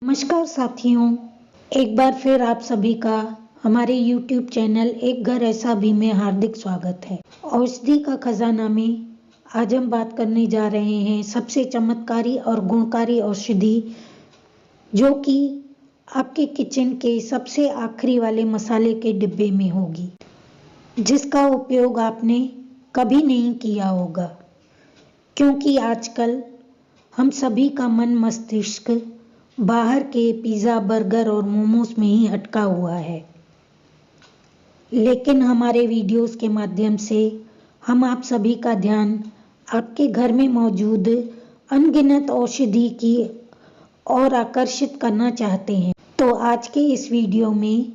नमस्कार साथियों, एक बार फिर आप सभी का हमारे YouTube चैनल एक घर ऐसा भी में हार्दिक स्वागत है। औषधि का खजाना में आज हम बात करने जा रहे हैं सबसे चमत्कारी और गुणकारी औषधि जो कि आपके किचन के सबसे आखिरी वाले मसाले के डिब्बे में होगी, जिसका उपयोग आपने कभी नहीं किया होगा, क्योंकि आजकल हम सभी का मन मस्तिष्क बाहर के पिज़्ज़ा, बर्गर और मोमोज में ही अटका हुआ है। लेकिन हमारे वीडियोस के माध्यम से हम आप सभी का ध्यान आपके घर में मौजूद अनगिनत औषधि की ओर आकर्षित करना चाहते हैं। तो आज के इस वीडियो में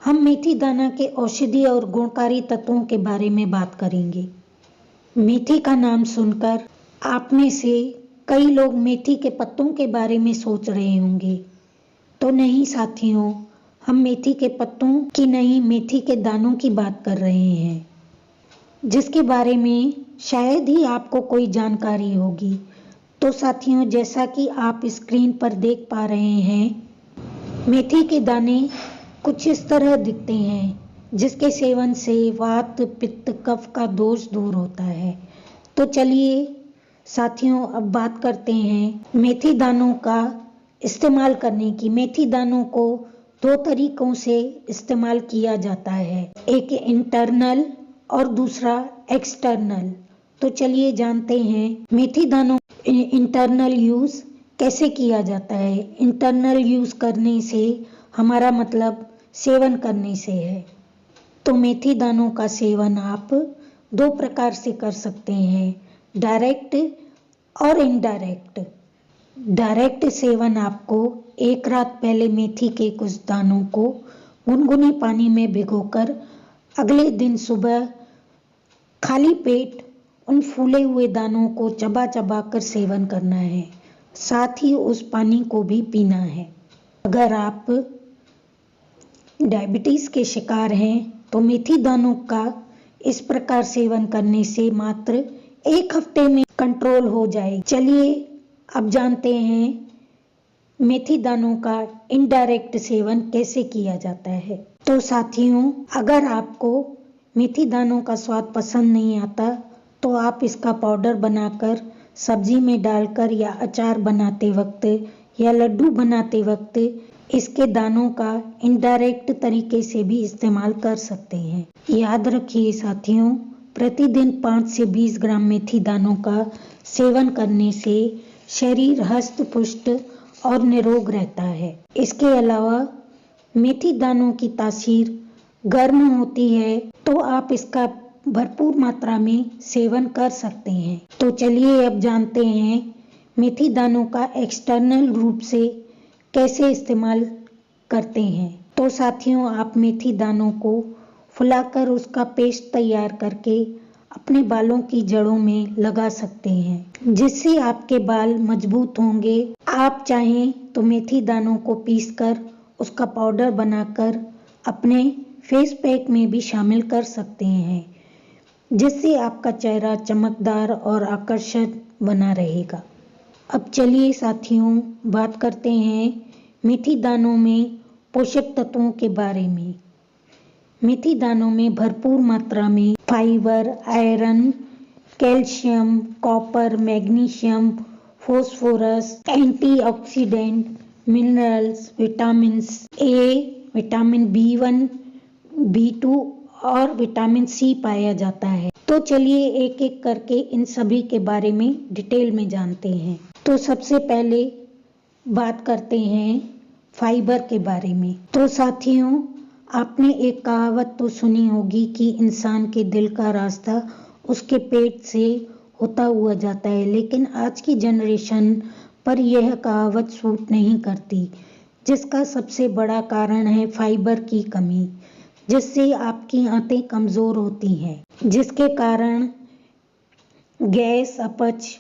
हम मेथी दाना के औषधि और गुणकारी तत्वों के बारे में बात करेंगे। मेथी का नाम सुनकर आप में से कई लोग मेथी के पत्तों के बारे में सोच रहे होंगे। तो नहीं साथियों, हम मेथी के पत्तों की नहीं, मेथी के दानों की बात कर रहे हैं, जिसके बारे में शायद ही आपको कोई जानकारी होगी। तो साथियों, जैसा कि आप स्क्रीन पर देख पा रहे हैं, मेथी के दाने कुछ इस तरह दिखते हैं, जिसके सेवन से वात, पित्त, कफ का दोष दूर होता है। तो चलिए साथियों, अब बात करते हैं मेथी दानों का इस्तेमाल करने की। मेथी दानों को दो तरीकों से इस्तेमाल किया जाता है, एक इंटरनल और दूसरा एक्सटर्नल। तो चलिए जानते हैं मेथी दानों इंटरनल यूज कैसे किया जाता है। इंटरनल यूज करने से हमारा मतलब सेवन करने से है। तो मेथी दानों का सेवन आप दो प्रकार से कर सकते हैं, डायरेक्ट और इनडायरेक्ट। डायरेक्ट सेवन आपको एक रात पहले मेथी के कुछ दानों को गुनगुने पानी में भिगोकर अगले दिन सुबह खाली पेट उन फूले हुए दानों को चबा चबा कर सेवन करना है। साथ ही उस पानी को भी पीना है। अगर आप डायबिटीज के शिकार हैं तो मेथी दानों का इस प्रकार सेवन करने से मात्र एक हफ्ते में कंट्रोल हो जाएगी। चलिए अब जानते हैं मेथी दानों का इनडायरेक्ट सेवन कैसे किया जाता है। तो साथियों, अगर आपको मेथी दानों का स्वाद पसंद नहीं आता तो आप इसका पाउडर बनाकर सब्जी में डालकर या अचार बनाते वक्त या लड्डू बनाते वक्त इसके दानों का इनडायरेक्ट तरीके से भी इस्तेमाल कर सकते हैं। याद रखिए साथियों, प्रतिदिन 5 से 20 ग्राम मेथी दानों का सेवन करने से शरीर हष्ट पुष्ट और निरोग रहता है। इसके अलावा मेथी दानों की तासीर गर्म होती है, तो आप इसका भरपूर मात्रा में सेवन कर सकते हैं। तो चलिए अब जानते हैं मेथी दानों का एक्सटर्नल रूप से कैसे इस्तेमाल करते हैं। तो साथियों, आप मेथी दानों को फुलाकर उसका पेस्ट तैयार करके अपने बालों की जड़ों में लगा सकते हैं, जिससे आपके बाल मजबूत होंगे। आप चाहें तो मेथी दानों को पीसकर उसका पाउडर बनाकर अपने फेस पैक में भी शामिल कर सकते हैं, जिससे आपका चेहरा चमकदार और आकर्षक बना रहेगा। अब चलिए साथियों, बात करते हैं मेथी दानों में पोषक तत्वों के बारे में। मेथी दानों में भरपूर मात्रा में fibre, iron, calcium, copper, magnesium, phosphorus, antioxidant, minerals, vitamin A, vitamin B1, B2 और विटामिन C पाया जाता है। तो चलिए एक एक करके इन सभी के बारे में डिटेल में जानते हैं। तो सबसे पहले बात करते हैं फाइबर के बारे में। तो साथियों, आपने एक कहावत तो सुनी होगी कि इंसान के दिल का रास्ता उसके पेट से होता हुआ जाता है, लेकिन आज की जनरेशन पर यह कहावत सूट नहीं करती, जिसका सबसे बड़ा कारण है फाइबर की कमी, जिससे आपकी आंतें कमज़ोर होती हैं, जिसके कारण गैस, अपच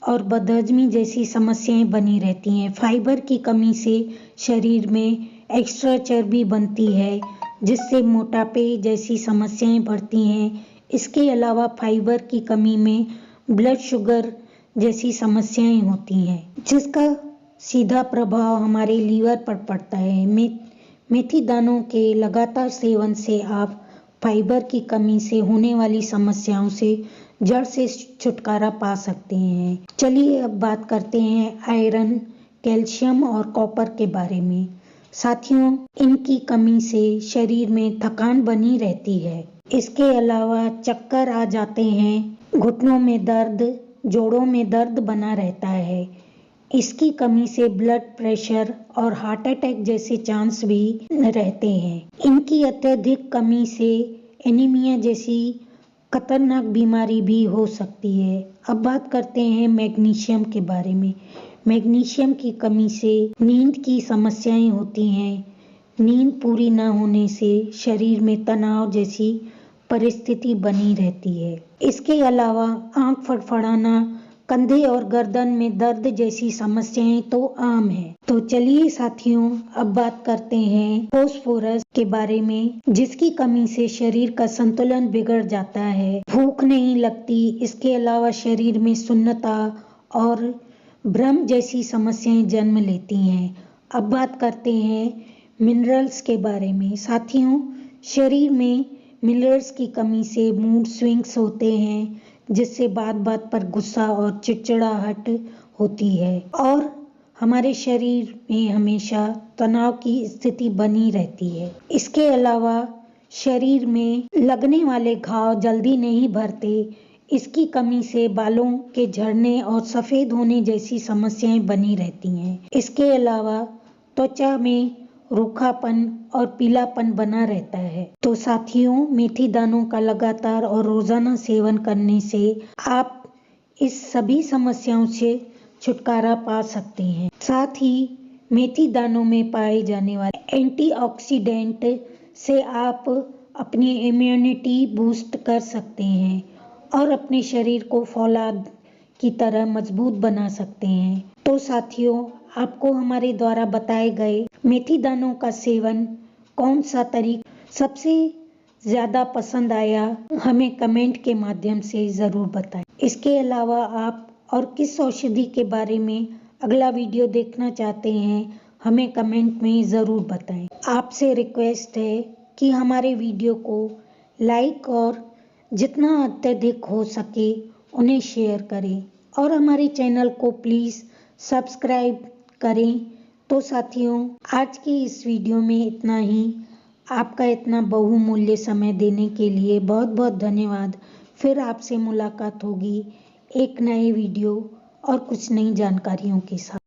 और बदहजमी जैसी समस्याएं बनी रहती हैं। फाइबर की कमी से शरीर में एक्स्ट्रा चर्बी बनती है, जिससे मोटापे जैसी समस्याएं बढ़ती हैं। इसके अलावा फाइबर की कमी में ब्लड शुगर जैसी समस्याएं होती हैं, जिसका सीधा प्रभाव हमारे लीवर पर पड़ता है। मेथी दानों के लगातार सेवन से आप फाइबर की कमी से होने वाली समस्याओं से जड़ से छुटकारा पा सकते हैं। चलिए अब बात करते हैं आयरन, कैल्शियम और कॉपर के बारे में। साथियों, इनकी कमी से शरीर में थकान बनी रहती है। इसके अलावा चक्कर आ जाते हैं, घुटनों में दर्द, जोड़ों में दर्द बना रहता है। इसकी कमी से ब्लड प्रेशर और हार्ट अटैक जैसे चांस भी रहते हैं। इनकी अत्यधिक कमी से एनीमिया जैसी खतरनाक बीमारी भी हो सकती है। अब बात करते हैं मैग्नीशियम के बारे में। मैग्नीशियम की कमी से नींद की समस्याएं होती हैं। नींद पूरी न होने से शरीर में तनाव जैसी परिस्थिति बनी रहती है। इसके अलावा आंख फड़फड़ाना, कंधे और गर्दन में दर्द जैसी समस्याएं तो आम है। तो चलिए साथियों, अब बात करते हैं फास्फोरस के बारे में, जिसकी कमी से शरीर का संतुलन बिगड़ जाता है, भूख नहीं लगती। इसके अलावा शरीर में सुन्नता और भ्रम जैसी समस्याएं जन्म लेती हैं। अब बात करते हैं मिनरल्स के बारे में। साथियों, शरीर में मिनरल्स की कमी से मूड स्विंग्स होते हैं, जिससे बात बात पर गुस्सा और चिड़चिड़ाहट होती है और हमारे शरीर में हमेशा तनाव की स्थिति बनी रहती है। इसके अलावा शरीर में लगने वाले घाव जल्दी नहीं भरते। इसकी कमी से बालों के झड़ने और सफेद होने जैसी समस्याएं बनी रहती हैं। इसके अलावा त्वचा में रूखापन और पीलापन बना रहता है। तो साथियों, मेथी दानों का लगातार और रोजाना सेवन करने से आप इस सभी समस्याओं से छुटकारा पा सकते हैं। साथ ही मेथी दानों में पाए जाने वाले एंटीऑक्सीडेंट से आप अपनी इम्यूनिटी बूस्ट कर सकते हैं और अपने शरीर को फौलाद की तरह मजबूत बना सकते हैं। तो साथियों, आपको हमारे द्वारा बताए गए मेथी दानों का सेवन कौन सा तरीका सबसे ज़्यादा पसंद आया, हमें कमेंट के माध्यम से ज़रूर बताएं। इसके अलावा आप और किस औषधि के बारे में अगला वीडियो देखना चाहते हैं, हमें कमेंट में ज़रूर बताएं। आपसे रिक्वेस्ट है कि हमारे वीडियो को लाइक और जितना अत्यधिक हो सके उन्हें शेयर करें और हमारे चैनल को प्लीज़ सब्सक्राइब करें। तो साथियों, आज के इस वीडियो में इतना ही। आपका इतना बहुमूल्य समय देने के लिए बहुत बहुत धन्यवाद। फिर आपसे मुलाकात होगी एक नए वीडियो और कुछ नई जानकारियों के साथ।